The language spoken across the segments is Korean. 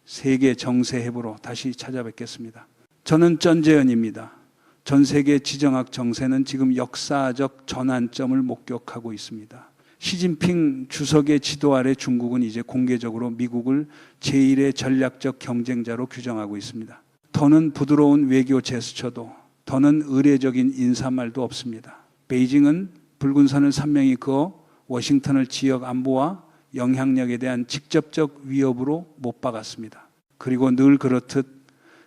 세계 정세협으로 다시 찾아뵙겠습니다. 저는 전재현입니다. 전 세계 지정학 정세는 지금 역사적 전환점을 목격하고 있습니다. 시진핑 주석의 지도 아래 중국은 이제 공개적으로 미국을 제1의 전략적 경쟁자로 규정하고 있습니다. 더는 부드러운 외교 제스처도, 더는 의례적인 인사말도 없습니다. 베이징은 붉은 선을 선명히 그어 워싱턴을 지역 안보와 영향력에 대한 직접적 위협으로 못 박았습니다. 그리고 늘 그렇듯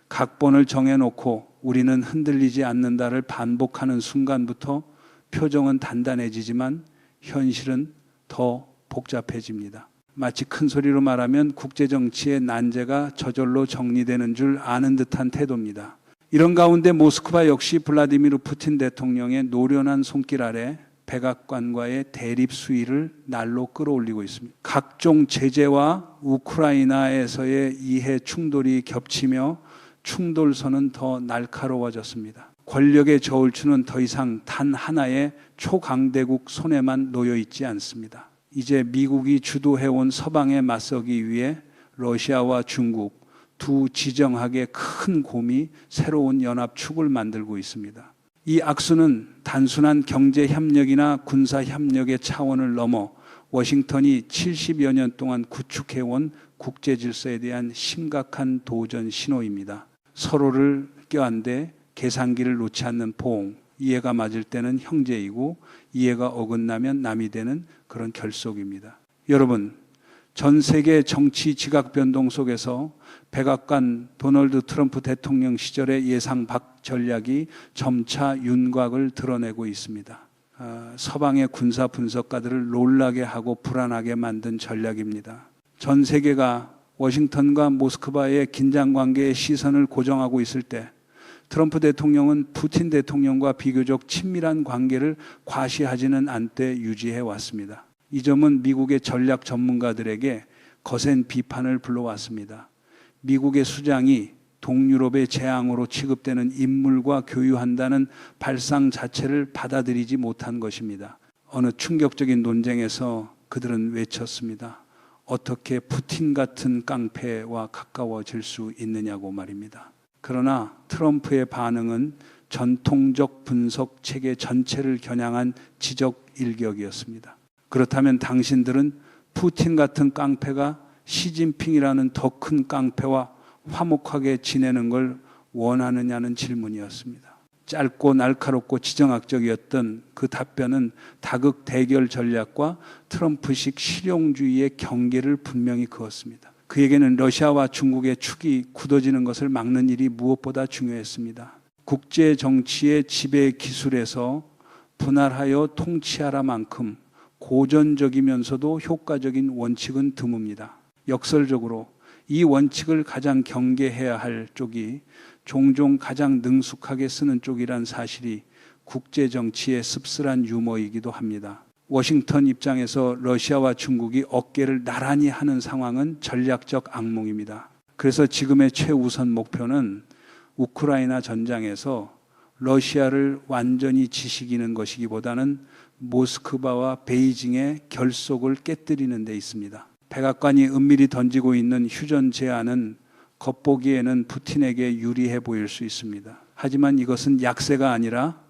각본을 정해놓고 우리는 흔들리지 않는다를 반복하는 순간부터 표정은 단단해지지만 현실은 더 복잡해집니다. 마치 큰 소리로 말하면 국제정치의 난제가 저절로 정리되는 줄 아는 듯한 태도입니다. 이런 가운데 모스크바 역시 블라디미르 푸틴 대통령의 노련한 손길 아래 백악관과의 대립 수위를 날로 끌어올리고 있습니다. 각종 제재와 우크라이나에서의 이해 충돌이 겹치며 충돌선은 더 날카로워졌습니다. 권력의 저울추는 더 이상 단 하나의 초강대국 손에만 놓여 있지 않습니다. 이제 미국이 주도해온 서방에 맞서기 위해 러시아와 중국 두 지정학의 큰 곰이 새로운 연합축을 만들고 있습니다. 이 악수는 단순한 경제협력이나 군사협력의 차원을 넘어 워싱턴이 70여 년 동안 구축해온 국제질서에 대한 심각한 도전 신호입니다. 서로를 껴안되 계산기를 놓지 않는 포옹, 이해가 맞을 때는 형제이고 이해가 어긋나면 남이 되는 그런 결속입니다. 여러분, 전 세계 정치 지각 변동 속에서 백악관 도널드 트럼프 대통령 시절의 예상 밖 전략이 점차 윤곽을 드러내고 있습니다. 서방의 군사 분석가들을 놀라게 하고 불안하게 만든 전략입니다. 전 세계가 워싱턴과 모스크바의 긴장관계에 시선을 고정하고 있을 때 트럼프 대통령은 푸틴 대통령과 비교적 친밀한 관계를 과시하지는 않되 유지해 왔습니다. 이 점은 미국의 전략 전문가들에게 거센 비판을 불러왔습니다. 미국의 수장이 동유럽의 재앙으로 취급되는 인물과 교유한다는 발상 자체를 받아들이지 못한 것입니다. 어느 충격적인 논쟁에서 그들은 외쳤습니다. 어떻게 푸틴 같은 깡패와 가까워질 수 있느냐고 말입니다. 그러나 트럼프의 반응은 전통적 분석 체계 전체를 겨냥한 지적 일격이었습니다. 그렇다면 당신들은 푸틴 같은 깡패가 시진핑이라는 더 큰 깡패와 화목하게 지내는 걸 원하느냐는 질문이었습니다. 짧고 날카롭고 지정학적이었던 그 답변은 다극 대결 전략과 트럼프식 실용주의의 경계를 분명히 그었습니다. 그에게는 러시아와 중국의 축이 굳어지는 것을 막는 일이 무엇보다 중요했습니다. 국제 정치의 지배 기술에서 분할하여 통치하라만큼 고전적이면서도 효과적인 원칙은 드뭅니다. 역설적으로 이 원칙을 가장 경계해야 할 쪽이 종종 가장 능숙하게 쓰는 쪽이란 사실이 국제정치의 씁쓸한 유머이기도 합니다. 워싱턴 입장에서 러시아와 중국이 어깨를 나란히 하는 상황은 전략적 악몽입니다. 그래서 지금의 최우선 목표는 우크라이나 전장에서 러시아를 완전히 지식이는 것이기보다는 모스크바와 베이징의 결속을 깨뜨리는 데 있습니다. 백악관이 은밀히 던지고 있는 휴전 제안은 겉보기에는 푸틴에게 유리해 보일 수 있습니다. 하지만 이것은 약세가 아니라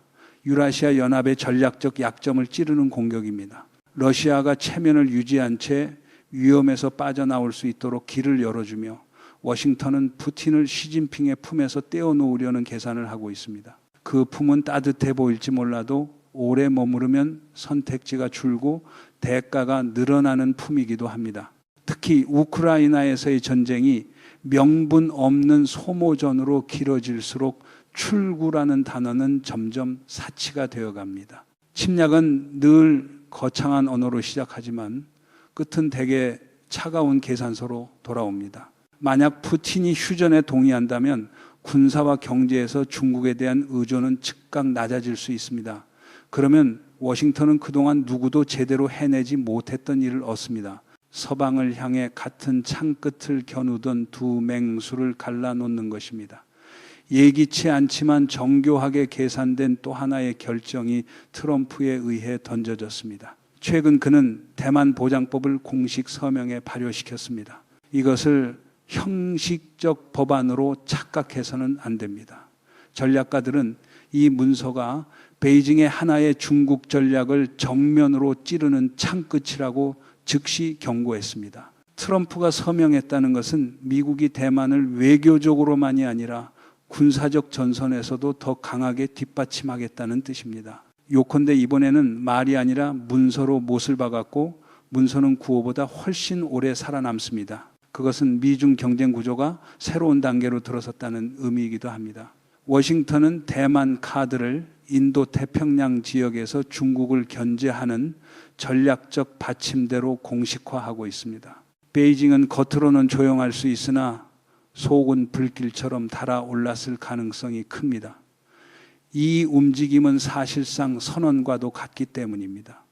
유라시아 연합의 전략적 약점을 찌르는 공격입니다. 러시아가 체면을 유지한 채 위험에서 빠져나올 수 있도록 길을 열어주며 워싱턴은 푸틴을 시진핑의 품에서 떼어놓으려는 계산을 하고 있습니다. 그 품은 따뜻해 보일지 몰라도 오래 머무르면 선택지가 줄고 대가가 늘어나는 품이기도 합니다. 특히 우크라이나에서의 전쟁이 명분 없는 소모전으로 길어질수록 출구라는 단어는 점점 사치가 되어갑니다. 침략은 늘 거창한 언어로 시작하지만 끝은 대개 차가운 계산서로 돌아옵니다. 만약 푸틴이 휴전에 동의한다면 군사와 경제에서 중국에 대한 의존은 즉각 낮아질 수 있습니다. 그러면 워싱턴은 그동안 누구도 제대로 해내지 못했던 일을 얻습니다. 서방을 향해 같은 창끝을 겨누던 두 맹수를 갈라놓는 것입니다. 예기치 않지만 정교하게 계산된 또 하나의 결정이 트럼프에 의해 던져졌습니다. 최근 그는 대만 보장법을 공식 서명에 발효시켰습니다. 이것을 형식적 법안으로 착각해서는 안 됩니다. 전략가들은 이 문서가 베이징의 하나의 중국 전략을 정면으로 찌르는 창끝이라고 즉시 경고했습니다. 트럼프가 서명했다는 것은 미국이 대만을 외교적으로만이 아니라 군사적 전선에서도 더 강하게 뒷받침하겠다는 뜻입니다. 요컨대 이번에는 말이 아니라 문서로 못을 박았고 문서는 구호보다 훨씬 오래 살아남습니다. 그것은 미중 경쟁 구조가 새로운 단계로 들어섰다는 의미이기도 합니다. 워싱턴은 대만 카드를 인도 태평양 지역에서 중국을 견제하는 전략적 받침대로 공식화하고 있습니다. 베이징은 겉으로는 조용할 수 있으나 속은 불길처럼 달아올랐을 가능성이 큽니다. 이 움직임은 사실상 선언과도 같기 때문입니다.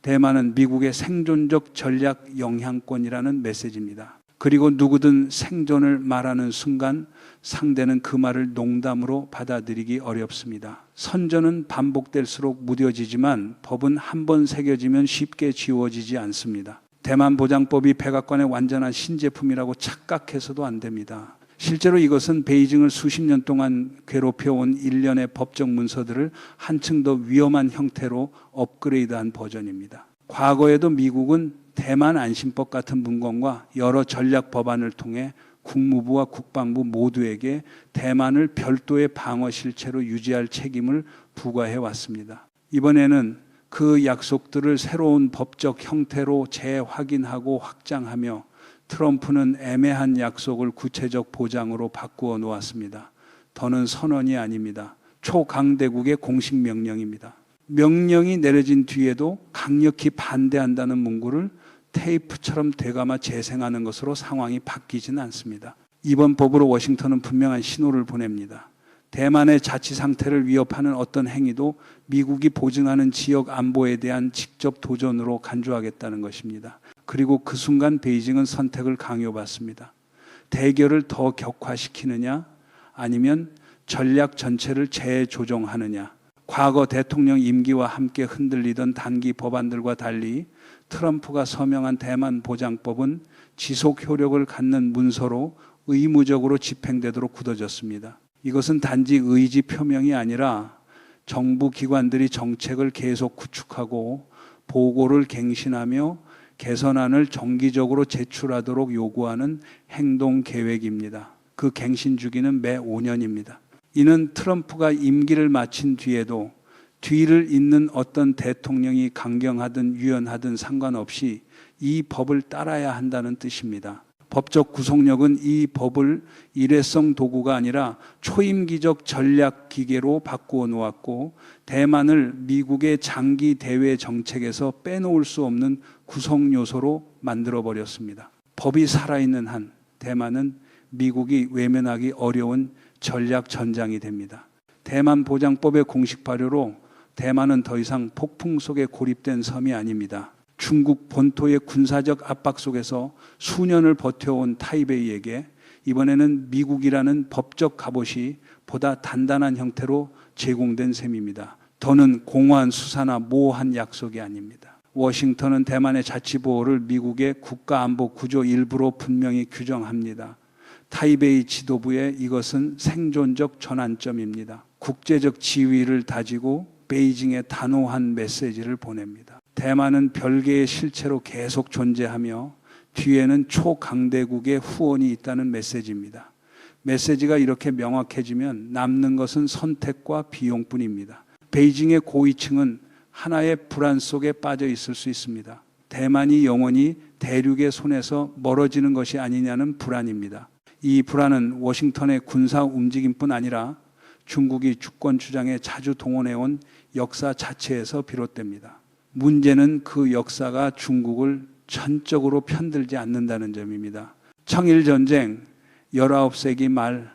대만은 미국의 생존적 전략 영향권이라는 메시지입니다. 그리고 누구든 생존을 말하는 순간 상대는 그 말을 농담으로 받아들이기 어렵습니다. 선전은 반복될수록 무뎌지지만 법은 한 번 새겨지면 쉽게 지워지지 않습니다. 대만 보장법이 백악관의 완전한 신제품이라고 착각해서도 안 됩니다. 실제로 이것은 베이징을 수십 년 동안 괴롭혀온 일련의 법적 문서들을 한층 더 위험한 형태로 업그레이드한 버전입니다. 과거에도 미국은 대만 안심법 같은 문건과 여러 전략 법안을 통해 국무부와 국방부 모두에게 대만을 별도의 방어 실체로 유지할 책임을 부과해 왔습니다. 이번에는 그 약속들을 새로운 법적 형태로 재확인하고 확장하며 트럼프는 애매한 약속을 구체적 보장으로 바꾸어 놓았습니다. 더는 선언이 아닙니다. 초강대국의 공식 명령입니다. 명령이 내려진 뒤에도 강력히 반대한다는 문구를 테이프처럼 되감아 재생하는 것으로 상황이 바뀌지는 않습니다. 이번 법으로 워싱턴은 분명한 신호를 보냅니다. 대만의 자치 상태를 위협하는 어떤 행위도 미국이 보증하는 지역 안보에 대한 직접 도전으로 간주하겠다는 것입니다. 그리고 그 순간 베이징은 선택을 강요받습니다. 대결을 더 격화시키느냐 아니면 전략 전체를 재조정하느냐. 과거 대통령 임기와 함께 흔들리던 단기 법안들과 달리 트럼프가 서명한 대만 보장법은 지속 효력을 갖는 문서로 의무적으로 집행되도록 굳어졌습니다. 이것은 단지 의지 표명이 아니라 정부 기관들이 정책을 계속 구축하고 보고를 갱신하며 개선안을 정기적으로 제출하도록 요구하는 행동 계획입니다. 그 갱신 주기는 매 5년입니다. 이는 트럼프가 임기를 마친 뒤에도 뒤를 잇는 어떤 대통령이 강경하든 유연하든 상관없이 이 법을 따라야 한다는 뜻입니다. 법적 구속력은 이 법을 일회성 도구가 아니라 초임기적 전략 기계로 바꾸어 놓았고 대만을 미국의 장기 대외 정책에서 빼놓을 수 없는 구성 요소로 만들어 버렸습니다. 법이 살아있는 한 대만은 미국이 외면하기 어려운 전략 전장이 됩니다. 대만 보장법의 공식 발효로 대만은 더 이상 폭풍 속에 고립된 섬이 아닙니다. 중국 본토의 군사적 압박 속에서 수년을 버텨온 타이베이에게 이번에는 미국이라는 법적 갑옷이 보다 단단한 형태로 제공된 셈입니다. 더는 공허한 수사나 모호한 약속이 아닙니다. 워싱턴은 대만의 자치보호를 미국의 국가안보 구조 일부로 분명히 규정합니다. 타이베이 지도부에 이것은 생존적 전환점입니다. 국제적 지위를 다지고 베이징에 단호한 메시지를 보냅니다. 대만은 별개의 실체로 계속 존재하며 뒤에는 초강대국의 후원이 있다는 메시지입니다. 메시지가 이렇게 명확해지면 남는 것은 선택과 비용뿐입니다. 베이징의 고위층은 하나의 불안 속에 빠져 있을 수 있습니다. 대만이 영원히 대륙의 손에서 멀어지는 것이 아니냐는 불안입니다. 이 불안은 워싱턴의 군사 움직임뿐 아니라 중국이 주권 주장에 자주 동원해온 역사 자체에서 비롯됩니다. 문제는 그 역사가 중국을 전적으로 편들지 않는다는 점입니다. 청일전쟁 19세기 말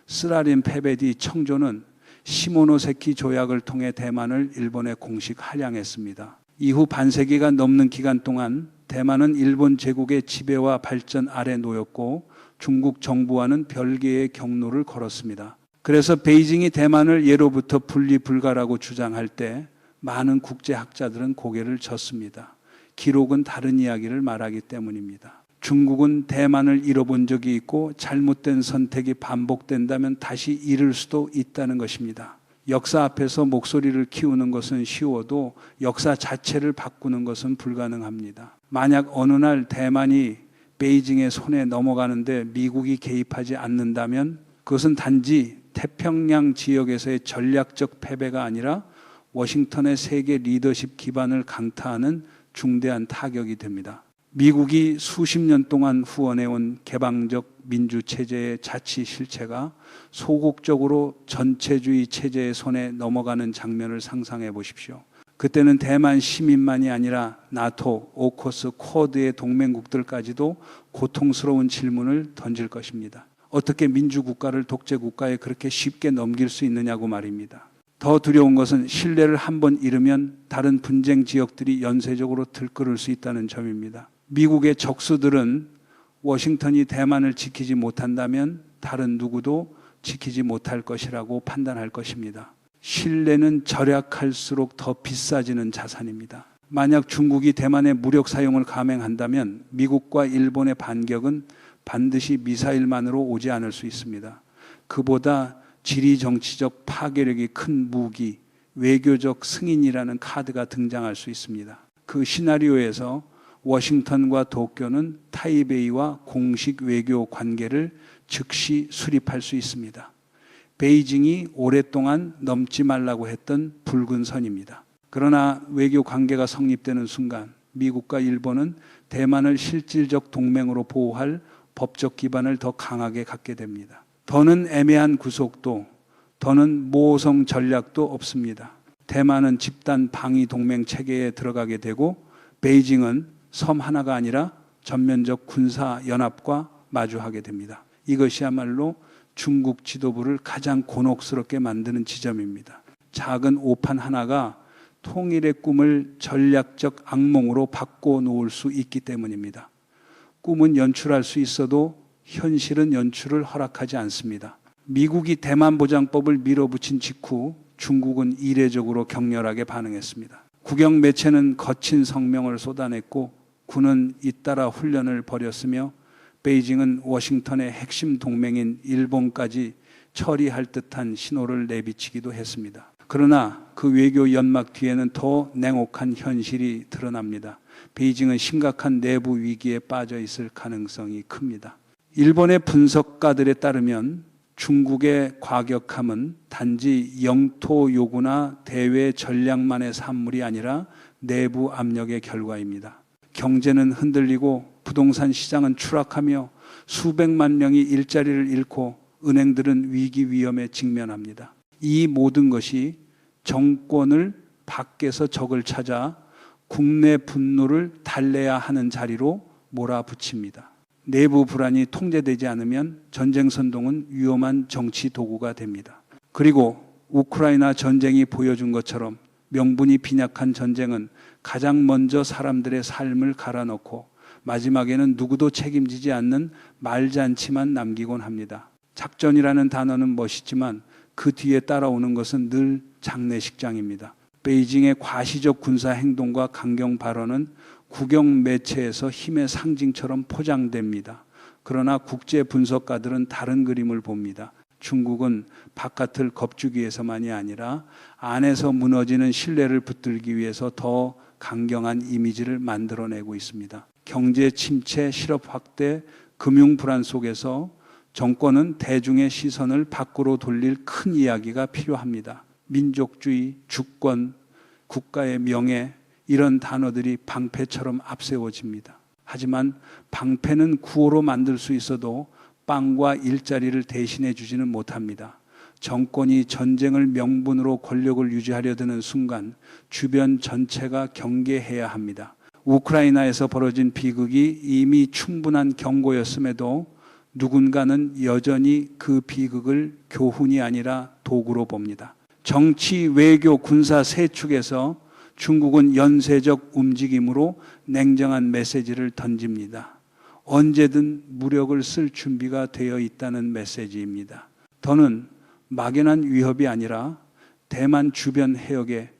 스라린 패배 뒤 청조는 시모노세키 조약을 통해 대만을 일본에 공식 할양했습니다. 이후 반세기가 넘는 기간 동안 대만은 일본 제국의 지배와 발전 아래 놓였고 중국 정부와는 별개의 경로를 걸었습니다. 그래서 베이징이 대만을 예로부터 분리 불가라고 주장할 때 많은 국제학자들은 고개를 젓습니다. 기록은 다른 이야기를 말하기 때문입니다. 중국은 대만을 잃어본 적이 있고 잘못된 선택이 반복된다면 다시 잃을 수도 있다는 것입니다. 역사 앞에서 목소리를 키우는 것은 쉬워도 역사 자체를 바꾸는 것은 불가능합니다. 만약 어느 날 대만이 베이징의 손에 넘어가는데 미국이 개입하지 않는다면 그것은 단지 태평양 지역에서의 전략적 패배가 아니라 워싱턴의 세계 리더십 기반을 강타하는 중대한 타격이 됩니다. 미국이 수십 년 동안 후원해온 개방적 민주체제의 자치 실체가 소극적으로 전체주의 체제의 손에 넘어가는 장면을 상상해 보십시오. 그때는 대만 시민만이 아니라 나토, 오커스, 쿼드의 동맹국들까지도 고통스러운 질문을 던질 것입니다. 어떻게 민주국가를 독재국가에 그렇게 쉽게 넘길 수 있느냐고 말입니다. 더 두려운 것은 신뢰를 한번 잃으면 다른 분쟁 지역들이 연쇄적으로 들끓을 수 있다는 점입니다. 미국의 적수들은 워싱턴이 대만을 지키지 못한다면 다른 누구도 지키지 못할 것이라고 판단할 것입니다. 신뢰는 절약할수록 더 비싸지는 자산입니다. 만약 중국이 대만의 무력 사용을 감행한다면 미국과 일본의 반격은 반드시 미사일만으로 오지 않을 수 있습니다. 그보다 지리 정치적 파괴력이 큰 무기, 외교적 승인이라는 카드가 등장할 수 있습니다. 그 시나리오에서 워싱턴과 도쿄는 타이베이와 공식 외교 관계를 즉시 수립할 수 있습니다. 베이징이 오랫동안 넘지 말라고 했던 붉은 선입니다. 그러나 외교 관계가 성립되는 순간 미국과 일본은 대만을 실질적 동맹으로 보호할 법적 기반을 더 강하게 갖게 됩니다. 더는 애매한 구속도, 더는 모성 전략도 없습니다. 대만은 집단 방위 동맹 체계에 들어가게 되고 베이징은 섬 하나가 아니라 전면적 군사 연합과 마주하게 됩니다. 이것이야말로 중국 지도부를 가장 곤혹스럽게 만드는 지점입니다. 작은 오판 하나가 통일의 꿈을 전략적 악몽으로 바꿔놓을 수 있기 때문입니다. 꿈은 연출할 수 있어도 현실은 연출을 허락하지 않습니다. 미국이 대만 보장법을 밀어붙인 직후 중국은 이례적으로 격렬하게 반응했습니다. 국영 매체는 거친 성명을 쏟아냈고 군은 잇따라 훈련을 벌였으며 베이징은 워싱턴의 핵심 동맹인 일본까지 처리할 듯한 신호를 내비치기도 했습니다. 그러나 그 외교 연막 뒤에는 더 냉혹한 현실이 드러납니다. 베이징은 심각한 내부 위기에 빠져 있을 가능성이 큽니다. 일본의 분석가들에 따르면 중국의 과격함은 단지 영토 요구나 대외 전략만의 산물이 아니라 내부 압력의 결과입니다. 경제는 흔들리고 부동산 시장은 추락하며 수백만 명이 일자리를 잃고 은행들은 위기 위험에 직면합니다. 이 모든 것이 정권을 밖에서 적을 찾아 국내 분노를 달래야 하는 자리로 몰아붙입니다. 내부 불안이 통제되지 않으면 전쟁 선동은 위험한 정치 도구가 됩니다. 그리고 우크라이나 전쟁이 보여준 것처럼 명분이 빈약한 전쟁은 가장 먼저 사람들의 삶을 갈아넣고 마지막에는 누구도 책임지지 않는 말잔치만 남기곤 합니다. 작전이라는 단어는 멋있지만 그 뒤에 따라오는 것은 늘 장례식장입니다. 베이징의 과시적 군사 행동과 강경 발언은 국영 매체에서 힘의 상징처럼 포장됩니다. 그러나 국제 분석가들은 다른 그림을 봅니다. 중국은 바깥을 겁주기 위해서만이 아니라 안에서 무너지는 신뢰를 붙들기 위해서 더 강경한 이미지를 만들어내고 있습니다. 경제 침체, 실업 확대, 금융 불안 속에서 정권은 대중의 시선을 밖으로 돌릴 큰 이야기가 필요합니다. 민족주의, 주권, 국가의 명예, 이런 단어들이 방패처럼 앞세워집니다. 하지만 방패는 구호로 만들 수 있어도 빵과 일자리를 대신해 주지는 못합니다. 정권이 전쟁을 명분으로 권력을 유지하려 드는 순간 주변 전체가 경계해야 합니다. 우크라이나에서 벌어진 비극이 이미 충분한 경고였음에도 누군가는 여전히 그 비극을 교훈이 아니라 도구로 봅니다. 정치, 외교, 군사 세 축에서 중국은 연쇄적 움직임으로 냉정한 메시지를 던집니다. 언제든 무력을 쓸 준비가 되어 있다는 메시지입니다. 더는 막연한 위협이 아니라 대만 주변 해역에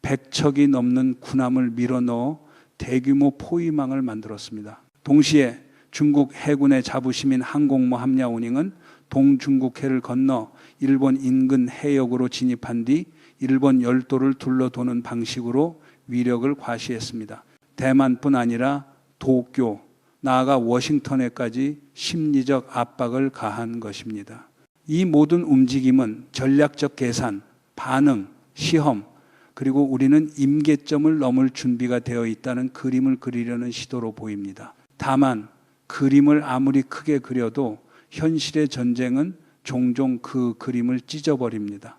100척이 넘는 군함을 밀어넣어 대규모 포위망을 만들었습니다. 동시에 중국 해군의 자부심인 항공모 함야오닝은 동중국해를 건너 일본 인근 해역으로 진입한 뒤 일본 열도를 둘러도는 방식으로 위력을 과시했습니다. 대만뿐 아니라 도쿄, 나아가 워싱턴에까지 심리적 압박을 가한 것입니다. 이 모든 움직임은 전략적 계산, 반응, 시험, 그리고 우리는 임계점을 넘을 준비가 되어 있다는 그림을 그리려는 시도로 보입니다. 다만 그림을 아무리 크게 그려도 현실의 전쟁은 종종 그 그림을 찢어버립니다.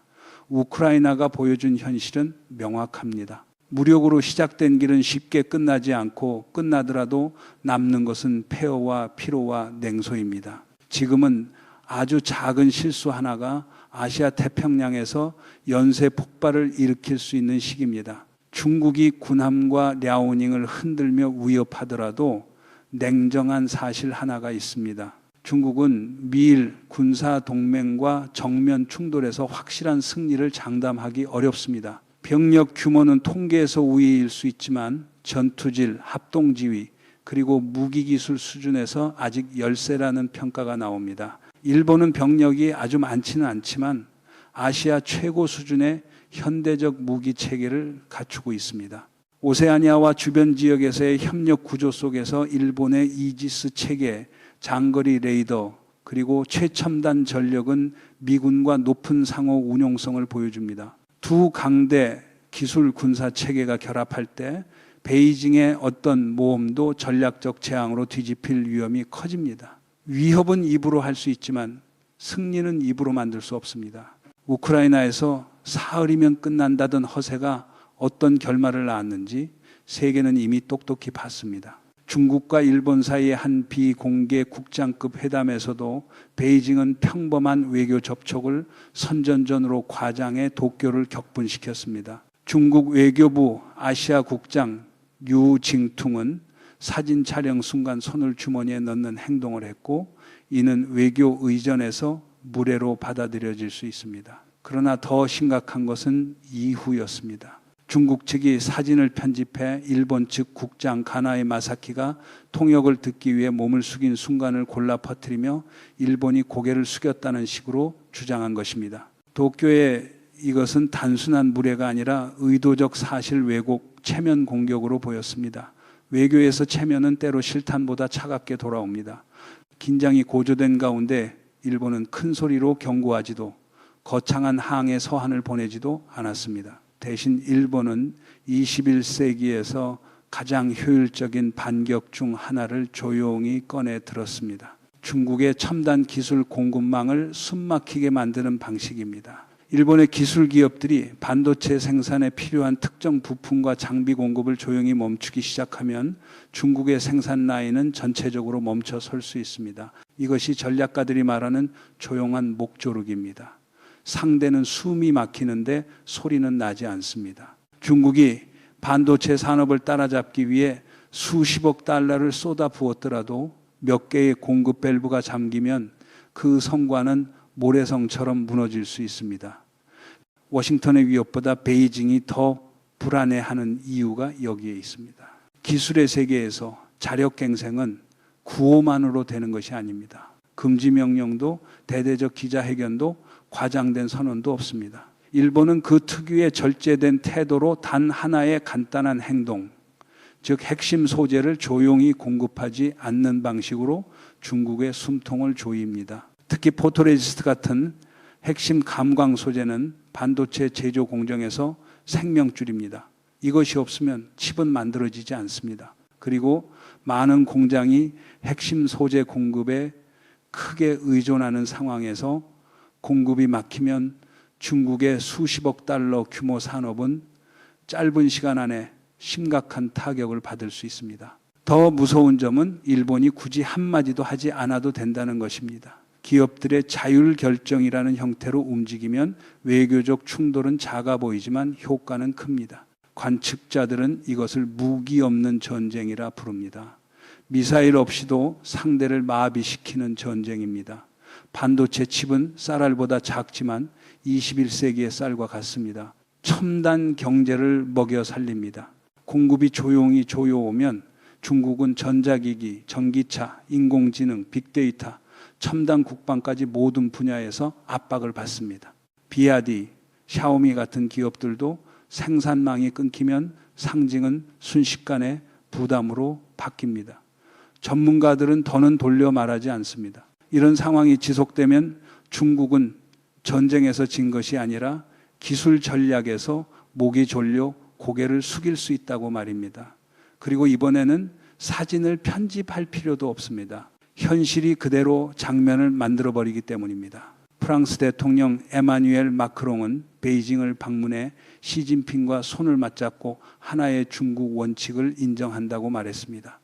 우크라이나가 보여준 현실은 명확합니다. 무력으로 시작된 길은 쉽게 끝나지 않고 끝나더라도 남는 것은 폐허와 피로와 냉소입니다. 지금은 아주 작은 실수 하나가 아시아 태평양에서 연쇄 폭발을 일으킬 수 있는 시기입니다. 중국이 군함과 랴오닝을 흔들며 위협하더라도 냉정한 사실 하나가 있습니다. 중국은 미일 군사 동맹과 정면 충돌에서 확실한 승리를 장담하기 어렵습니다. 병력 규모는 통계에서 우위일 수 있지만 전투질, 합동지휘, 그리고 무기기술 수준에서 아직 열세라는 평가가 나옵니다. 일본은 병력이 아주 많지는 않지만 아시아 최고 수준의 현대적 무기 체계를 갖추고 있습니다. 오세아니아와 주변 지역에서의 협력 구조 속에서 일본의 이지스 체계, 장거리 레이더, 그리고 최첨단 전력은 미군과 높은 상호 운용성을 보여줍니다. 두 강대 기술 군사 체계가 결합할 때 베이징의 어떤 모험도 전략적 재앙으로 뒤집힐 위험이 커집니다. 위협은 입으로 할 수 있지만 승리는 입으로 만들 수 없습니다. 우크라이나에서 사흘이면 끝난다던 허세가 어떤 결말을 낳았는지 세계는 이미 똑똑히 봤습니다. 중국과 일본 사이의 한 비공개 국장급 회담에서도 베이징은 평범한 외교 접촉을 선전전으로 과장해 도쿄를 격분시켰습니다. 중국 외교부 아시아 국장 류징퉁은 사진 촬영 순간 손을 주머니에 넣는 행동을 했고 이는 외교 의전에서 무례로 받아들여질 수 있습니다. 그러나 더 심각한 것은 이후였습니다. 중국 측이 사진을 편집해 일본 측 국장 가나에 마사키가 통역을 듣기 위해 몸을 숙인 순간을 골라 퍼뜨리며 일본이 고개를 숙였다는 식으로 주장한 것입니다. 도쿄의 이것은 단순한 무례가 아니라 의도적 사실 왜곡, 체면 공격으로 보였습니다. 외교에서 체면은 때로 실탄보다 차갑게 돌아옵니다. 긴장이 고조된 가운데 일본은 큰 소리로 경고하지도 거창한 항해 서한을 보내지도 않았습니다. 대신 일본은 21세기에서 가장 효율적인 반격 중 하나를 조용히 꺼내 들었습니다. 중국의 첨단 기술 공급망을 숨막히게 만드는 방식입니다. 일본의 기술 기업들이 반도체 생산에 필요한 특정 부품과 장비 공급을 조용히 멈추기 시작하면 중국의 생산 라인은 전체적으로 멈춰 설 수 있습니다. 이것이 전략가들이 말하는 조용한 목조르기입니다. 상대는 숨이 막히는데 소리는 나지 않습니다. 중국이 반도체 산업을 따라잡기 위해 수십억 달러를 쏟아 부었더라도 몇 개의 공급 밸브가 잠기면 그 성과는 모래성처럼 무너질 수 있습니다. 워싱턴의 위협보다 베이징이 더 불안해하는 이유가 여기에 있습니다. 기술의 세계에서 자력갱생은 구호만으로 되는 것이 아닙니다. 금지명령도 대대적 기자회견도 과장된 선언도 없습니다. 일본은 그 특유의 절제된 태도로 단 하나의 간단한 행동, 즉 핵심 소재를 조용히 공급하지 않는 방식으로 중국의 숨통을 조입니다. 특히 포토레지스트 같은 핵심 감광 소재는 반도체 제조 공정에서 생명줄입니다. 이것이 없으면 칩은 만들어지지 않습니다. 그리고 많은 공장이 핵심 소재 공급에 크게 의존하는 상황에서 공급이 막히면 중국의 수십억 달러 규모 산업은 짧은 시간 안에 심각한 타격을 받을 수 있습니다. 더 무서운 점은 일본이 굳이 한마디도 하지 않아도 된다는 것입니다. 기업들의 자율결정이라는 형태로 움직이면 외교적 충돌은 작아 보이지만 효과는 큽니다. 관측자들은 이것을 무기 없는 전쟁이라 부릅니다. 미사일 없이도 상대를 마비시키는 전쟁입니다. 반도체 칩은 쌀알보다 작지만 21세기의 쌀과 같습니다. 첨단 경제를 먹여 살립니다. 공급이 조용히 조여오면 중국은 전자기기, 전기차, 인공지능, 빅데이터, 첨단 국방까지 모든 분야에서 압박을 받습니다. 비아디, 샤오미 같은 기업들도 생산망이 끊기면 상징은 순식간에 부담으로 바뀝니다. 전문가들은 더는 돌려 말하지 않습니다. 이런 상황이 지속되면 중국은 전쟁에서 진 것이 아니라 기술 전략에서 목이 졸려 고개를 숙일 수 있다고 말입니다. 그리고 이번에는 사진을 편집할 필요도 없습니다. 현실이 그대로 장면을 만들어버리기 때문입니다. 프랑스 대통령 에마뉘엘 마크롱은 베이징을 방문해 시진핑과 손을 맞잡고 하나의 중국 원칙을 인정한다고 말했습니다.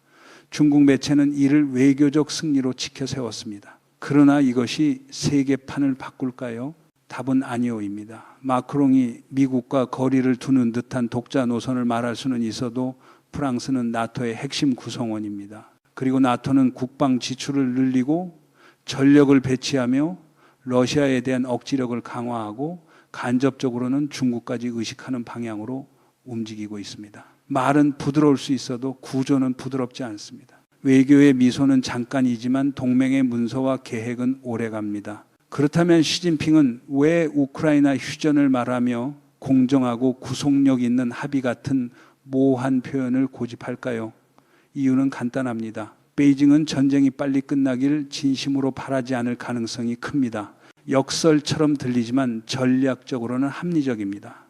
중국 매체는 이를 외교적 승리로 치켜 세웠습니다. 그러나 이것이 세계판을 바꿀까요? 답은 아니오입니다. 마크롱이 미국과 거리를 두는 듯한 독자 노선을 말할 수는 있어도 프랑스는 나토의 핵심 구성원입니다. 그리고 나토는 국방 지출을 늘리고 전력을 배치하며 러시아에 대한 억지력을 강화하고 간접적으로는 중국까지 의식하는 방향으로 움직이고 있습니다. 말은 부드러울 수 있어도 구조는 부드럽지 않습니다. 외교의 미소는 잠깐이지만 동맹의 문서와 계획은 오래갑니다. 그렇다면 시진핑은 왜 우크라이나 휴전을 말하며 공정하고 구속력 있는 합의 같은 모호한 표현을 고집할까요? 이유는 간단합니다. 베이징은 전쟁이 빨리 끝나길 진심으로 바라지 않을 가능성이 큽니다. 역설처럼 들리지만 전략적으로는 합리적입니다.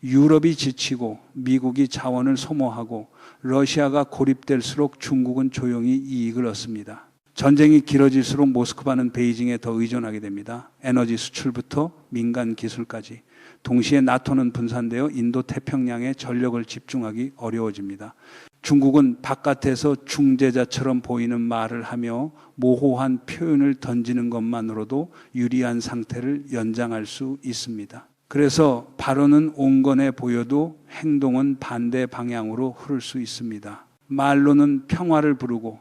유럽이 지치고 미국이 자원을 소모하고 러시아가 고립될수록 중국은 조용히 이익을 얻습니다. 전쟁이 길어질수록 모스크바는 베이징에 더 의존하게 됩니다. 에너지 수출부터 민간 기술까지. 동시에 나토는 분산되어 인도 태평양에 전력을 집중하기 어려워집니다. 중국은 바깥에서 중재자처럼 보이는 말을 하며 모호한 표현을 던지는 것만으로도 유리한 상태를 연장할 수 있습니다. 그래서 발언은 온건해 보여도 행동은 반대 방향으로 흐를 수 있습니다. 말로는 평화를 부르고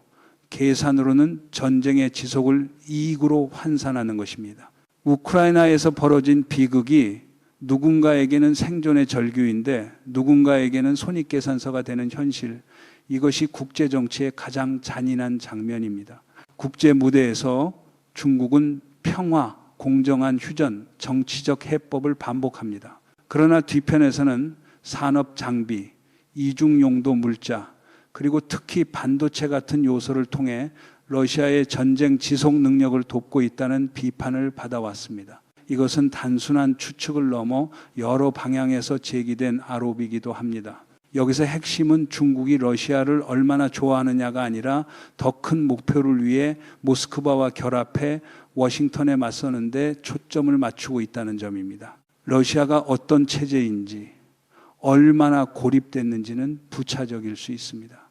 계산으로는 전쟁의 지속을 이익으로 환산하는 것입니다. 우크라이나에서 벌어진 비극이 누군가에게는 생존의 절규인데 누군가에게는 손익계산서가 되는 현실, 이것이 국제정치의 가장 잔인한 장면입니다. 국제 무대에서 중국은 평화, 공정한 휴전, 정치적 해법을 반복합니다. 그러나 뒤편에서는 산업 장비, 이중용도 물자, 그리고 특히 반도체 같은 요소를 통해 러시아의 전쟁 지속 능력을 돕고 있다는 비판을 받아왔습니다. 이것은 단순한 추측을 넘어 여러 방향에서 제기된 아로비기도 합니다. 여기서 핵심은 중국이 러시아를 얼마나 좋아하느냐가 아니라 더 큰 목표를 위해 모스크바와 결합해 워싱턴에 맞서는데 초점을 맞추고 있다는 점입니다. 러시아가 어떤 체제인지, 얼마나 고립됐는지는 부차적일 수 있습니다.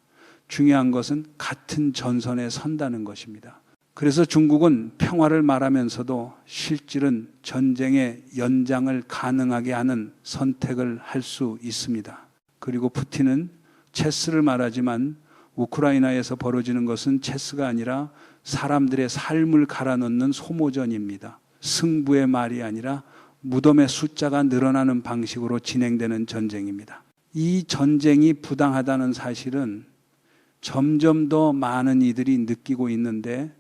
중요한 것은 같은 전선에 선다는 것입니다. 그래서 중국은 평화를 말하면서도 실질은 전쟁의 연장을 가능하게 하는 선택을 할 수 있습니다. 그리고 푸틴은 체스를 말하지만 우크라이나에서 벌어지는 것은 체스가 아니라 사람들의 삶을 갈아넣는 소모전입니다. 승부의 말이 아니라 무덤의 숫자가 늘어나는 방식으로 진행되는 전쟁입니다. 이 전쟁이 부당하다는 사실은 점점 더 많은 이들이 느끼고 있는데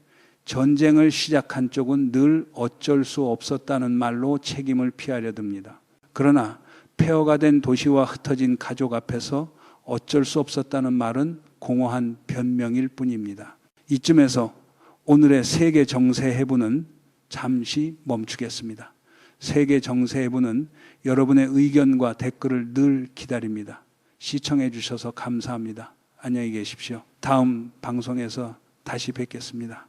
전쟁을 시작한 쪽은 늘 어쩔 수 없었다는 말로 책임을 피하려 듭니다. 그러나 폐허가 된 도시와 흩어진 가족 앞에서 어쩔 수 없었다는 말은 공허한 변명일 뿐입니다. 이쯤에서 오늘의 세계 정세 해부는 잠시 멈추겠습니다. 세계 정세 해부는 여러분의 의견과 댓글을 늘 기다립니다. 시청해 주셔서 감사합니다. 안녕히 계십시오. 다음 방송에서 다시 뵙겠습니다.